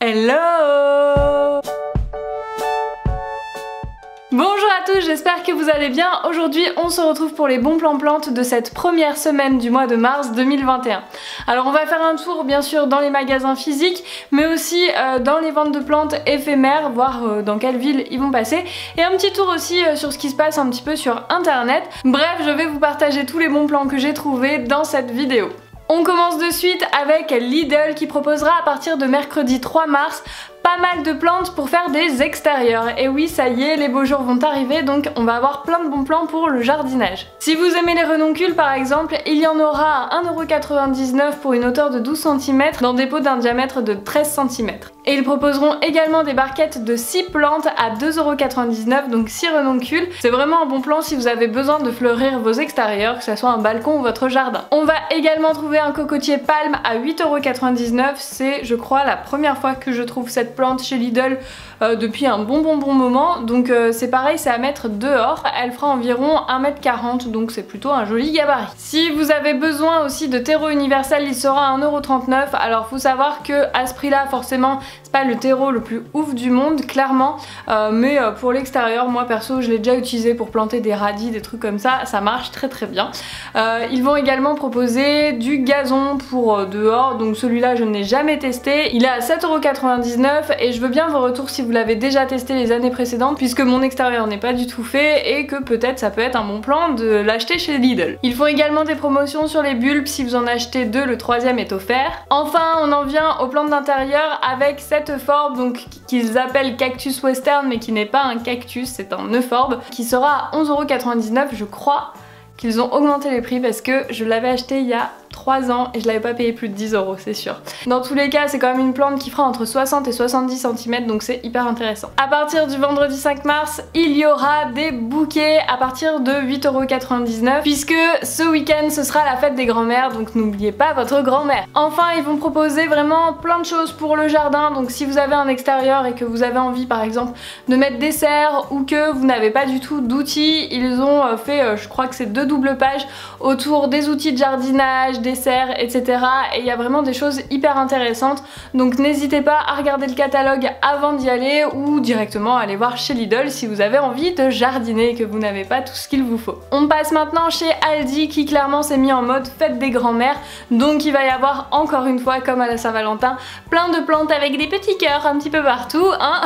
Hello! Bonjour à tous, j'espère que vous allez bien. Aujourd'hui, on se retrouve pour les bons plans plantes de cette première semaine du mois de mars 2021. Alors on va faire un tour bien sûr dans les magasins physiques, mais aussi dans les ventes de plantes éphémères, voir dans quelle ville ils vont passer, et un petit tour aussi sur ce qui se passe un petit peu sur internet. Bref, je vais vous partager tous les bons plans que j'ai trouvés dans cette vidéo. On commence de suite avec Lidl qui proposera à partir de mercredi 3 mars pas mal de plantes pour faire des extérieurs. Et oui, ça y est, les beaux jours vont arriver, donc on va avoir plein de bons plans pour le jardinage. Si vous aimez les renoncules par exemple, il y en aura à 1,99€ pour une hauteur de 12 cm dans des pots d'un diamètre de 13 cm. Et ils proposeront également des barquettes de 6 plantes à 2,99€, donc 6 renoncules. C'est vraiment un bon plan si vous avez besoin de fleurir vos extérieurs, que ce soit un balcon ou votre jardin. On va également trouver un cocotier palme à 8,99€. C'est, je crois, la première fois que je trouve cette plante chez Lidl depuis un bon moment, donc c'est pareil, c'est à mettre dehors. Elle fera environ 1,40 m, donc c'est plutôt un joli gabarit. Si vous avez besoin aussi de terreau universel, il sera à 1,39€. Alors faut savoir que à ce prix là, forcément c'est pas le terreau le plus ouf du monde, clairement, mais pour l'extérieur, moi perso je l'ai déjà utilisé pour planter des radis, des trucs comme ça marche très bien. Ils vont également proposer du gazon pour dehors, donc celui-là je ne l'ai jamais testé, il est à 7,99€ et je veux bien vos retours si vous l'avez déjà testé les années précédentes, puisque mon extérieur n'est pas du tout fait et que peut-être ça peut être un bon plan de l'acheter chez Lidl. Ils font également des promotions sur les bulbes, si vous en achetez 2, le 3e est offert. Enfin, on en vient aux plantes d'intérieur avec cette forbe, donc qu'ils appellent cactus western, mais qui n'est pas un cactus, c'est un euphorbes, qui sera à 11,99€. Je crois qu'ils ont augmenté les prix parce que je l'avais acheté il y a 3 ans et je l'avais pas payé plus de 10€, c'est sûr. Dans tous les cas, c'est quand même une plante qui fera entre 60 et 70 cm, donc c'est hyper intéressant. À partir du vendredi 5 mars, il y aura des bouquets à partir de 8,99€, puisque ce week-end ce sera la fête des grands-mères, donc n'oubliez pas votre grand-mère. Enfin, ils vont proposer vraiment plein de choses pour le jardin, donc si vous avez un extérieur et que vous avez envie par exemple de mettre des serres ou que vous n'avez pas du tout d'outils, ils ont fait, je crois que c'est 2 doubles pages autour des outils de jardinage, des serres, etc. Et il y a vraiment des choses hyper intéressantes, donc n'hésitez pas à regarder le catalogue avant d'y aller ou directement aller voir chez Lidl si vous avez envie de jardiner et que vous n'avez pas tout ce qu'il vous faut. On passe maintenant chez Aldi qui clairement s'est mis en mode fête des grands-mères, donc il va y avoir encore une fois comme à la Saint-Valentin plein de plantes avec des petits cœurs un petit peu partout, hein.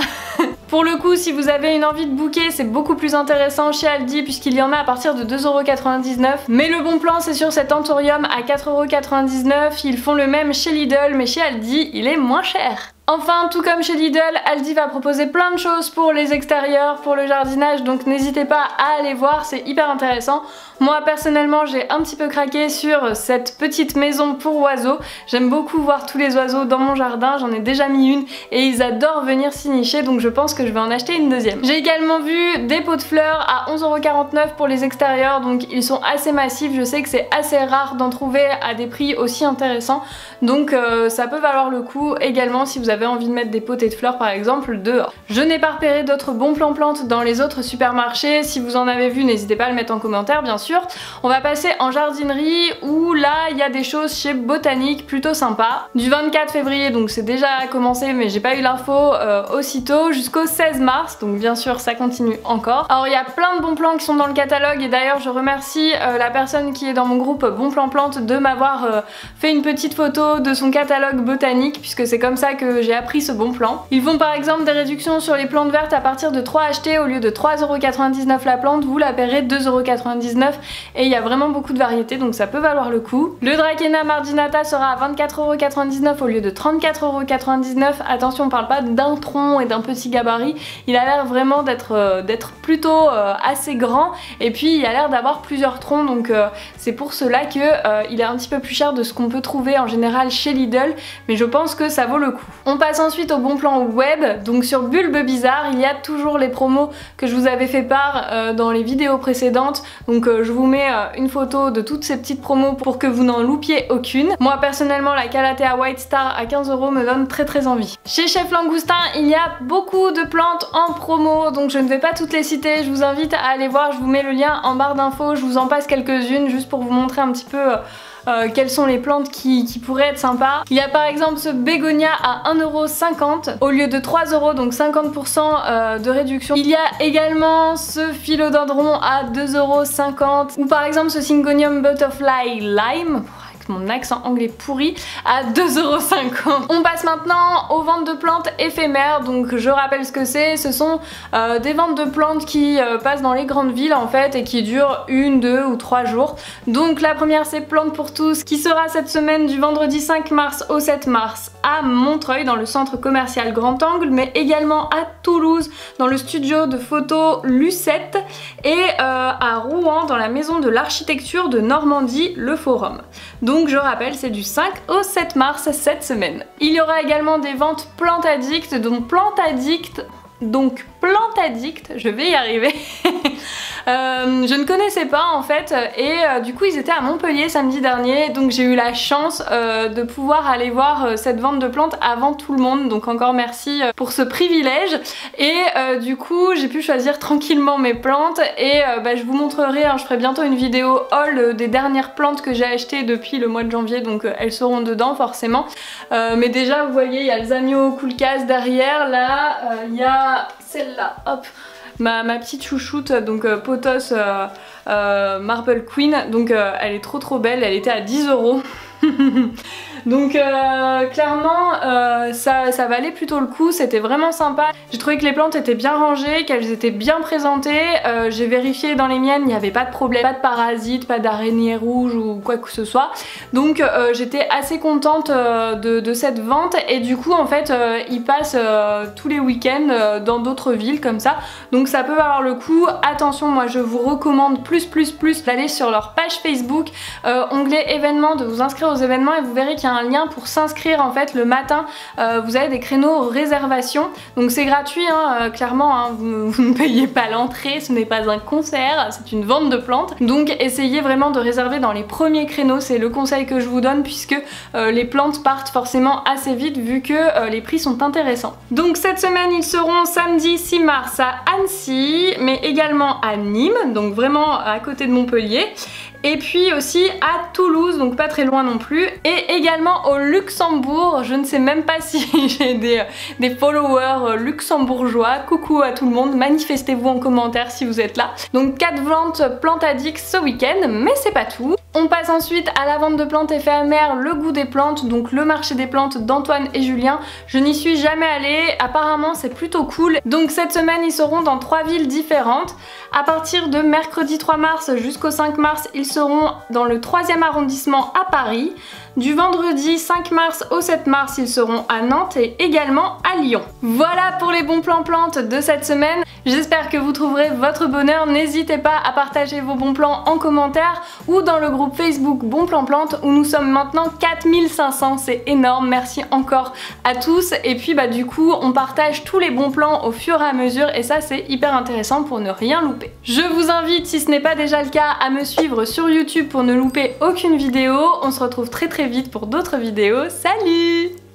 Pour le coup, si vous avez une envie de bouquet, c'est beaucoup plus intéressant chez Aldi puisqu'il y en a à partir de 2,99€. Mais le bon plan, c'est sur cet anthurium à 4,99€. Ils font le même chez Lidl, mais chez Aldi, il est moins cher. Enfin, tout comme chez Lidl, Aldi va proposer plein de choses pour les extérieurs, pour le jardinage, donc n'hésitez pas à aller voir, c'est hyper intéressant. Moi personnellement, j'ai un petit peu craqué sur cette petite maison pour oiseaux. J'aime beaucoup voir tous les oiseaux dans mon jardin, j'en ai déjà mis une et ils adorent venir s'y nicher, donc je pense que je vais en acheter une deuxième. J'ai également vu des pots de fleurs à 11,49€ pour les extérieurs, donc ils sont assez massifs, je sais que c'est assez rare d'en trouver à des prix aussi intéressants, donc ça peut valoir le coup également si vous avez envie de mettre des potées de fleurs par exemple dehors. Je n'ai pas repéré d'autres bons plans plantes dans les autres supermarchés, si vous en avez vu n'hésitez pas à le mettre en commentaire bien sûr. On va passer en jardinerie où là il y a des choses chez Botanique plutôt sympas. Du 24 février, donc c'est déjà commencé mais j'ai pas eu l'info aussitôt, jusqu'au 16 mars, donc bien sûr ça continue encore. Alors il y a plein de bons plans qui sont dans le catalogue et d'ailleurs je remercie la personne qui est dans mon groupe Bons Plans Plantes de m'avoir fait une petite photo de son catalogue Botanique, puisque c'est comme ça que j'ai appris ce bon plan. Ils font par exemple des réductions sur les plantes vertes à partir de 3 achetés, au lieu de 3,99€ la plante, vous la paierez 2,99€ et il y a vraiment beaucoup de variétés, donc ça peut valoir le coup. Le Dracaena marginata sera à 24,99€ au lieu de 34,99€. Attention, on parle pas d'un tronc et d'un petit gabarit, il a l'air vraiment d'être plutôt assez grand et puis il a l'air d'avoir plusieurs troncs, donc c'est pour cela que il est un petit peu plus cher de ce qu'on peut trouver en général chez Lidl, mais je pense que ça vaut le coup. On passe ensuite au bon plan web, donc sur Bulbe Bizarre, il y a toujours les promos que je vous avais fait part dans les vidéos précédentes, donc je vous mets une photo de toutes ces petites promos pour que vous n'en loupiez aucune. Moi personnellement, la Calathea White Star à 15€ me donne très envie. Chez Chef Langoustin, il y a beaucoup de plantes en promo, donc je ne vais pas toutes les citer, je vous invite à aller voir, je vous mets le lien en barre d'infos, je vous en passe quelques-unes juste pour vous montrer un petit peu quelles sont les plantes qui pourraient être sympas. Il y a par exemple ce bégonia à 1,50€ au lieu de 3€, donc 50% de réduction. Il y a également ce philodendron à 2,50€, ou par exemple ce Syngonium Butterfly Lime, mon accent anglais pourri, à 2,50€. On passe maintenant aux ventes de plantes éphémères. Donc je rappelle ce que c'est, ce sont des ventes de plantes qui passent dans les grandes villes en fait et qui durent 1, 2 ou 3 jours. Donc la première c'est Plantes pour tous qui sera cette semaine du vendredi 5 mars au 7 mars à Montreuil dans le centre commercial Grand Angle, mais également à Toulouse dans le studio de photo Lucette et à Rouen dans la maison de l'architecture de Normandie, le Forum. Donc je rappelle, c'est du 5 au 7 mars cette semaine. Il y aura également des ventes Plante Addict, donc Plante Addict, je vais y arriver. Je ne connaissais pas en fait et du coup ils étaient à Montpellier samedi dernier, donc j'ai eu la chance de pouvoir aller voir cette vente de plantes avant tout le monde, donc encore merci pour ce privilège. Et du coup j'ai pu choisir tranquillement mes plantes et je vous montrerai, je ferai bientôt une vidéo haul des dernières plantes que j'ai achetées depuis le mois de janvier, donc elles seront dedans forcément. Mais déjà vous voyez il y a le Zamio Koulkas derrière, là il y a celle-là, hop, ma petite chouchoute, donc Pothos Marble Queen, donc elle est trop belle, elle était à 10€. Donc clairement ça valait plutôt le coup, c'était vraiment sympa. J'ai trouvé que les plantes étaient bien rangées, qu'elles étaient bien présentées. J'ai vérifié dans les miennes, il n'y avait pas de problème, pas de parasites, pas d'araignées rouges ou quoi que ce soit. Donc j'étais assez contente de cette vente et du coup en fait ils passent tous les week-ends dans d'autres villes comme ça. Donc ça peut valoir le coup. Attention, moi je vous recommande plus d'aller sur leur page Facebook, onglet événements, de vous inscrire aux événements et vous verrez qu'il y a un lien pour s'inscrire en fait le matin. Vous avez des créneaux réservation, donc c'est gratuit clairement, vous ne payez pas l'entrée, ce n'est pas un concert, c'est une vente de plantes. Donc essayez vraiment de réserver dans les premiers créneaux, c'est le conseil que je vous donne puisque les plantes partent forcément assez vite vu que les prix sont intéressants. Donc cette semaine ils seront samedi 6 mars à Annecy, mais également à Nîmes, donc vraiment à côté de Montpellier. Et puis aussi à Toulouse, donc pas très loin non plus, et également au Luxembourg. Je ne sais même pas si j'ai des followers luxembourgeois. Coucou à tout le monde, manifestez-vous en commentaire si vous êtes là. Donc 4 ventes Plante Addict ce week-end, mais c'est pas tout. On passe ensuite à la vente de plantes éphémères, le goût des plantes, donc le marché des plantes d'Antoine et Julien. Je n'y suis jamais allée, apparemment c'est plutôt cool. Donc cette semaine ils seront dans 3 villes différentes. À partir de mercredi 3 mars jusqu'au 5 mars, ils seront dans le 3e arrondissement à Paris. Du vendredi 5 mars au 7 mars, ils seront à Nantes et également à Lyon. Voilà pour les bons plans plantes de cette semaine. J'espère que vous trouverez votre bonheur. N'hésitez pas à partager vos bons plans en commentaire ou dans le groupe Facebook Bons Plans Plantes où nous sommes maintenant 4500, c'est énorme. Merci encore à tous. Et puis du coup, on partage tous les bons plans au fur et à mesure et ça c'est hyper intéressant pour ne rien louper. Je vous invite, si ce n'est pas déjà le cas, à me suivre sur YouTube pour ne louper aucune vidéo. On se retrouve très vite pour d'autres vidéos. Salut!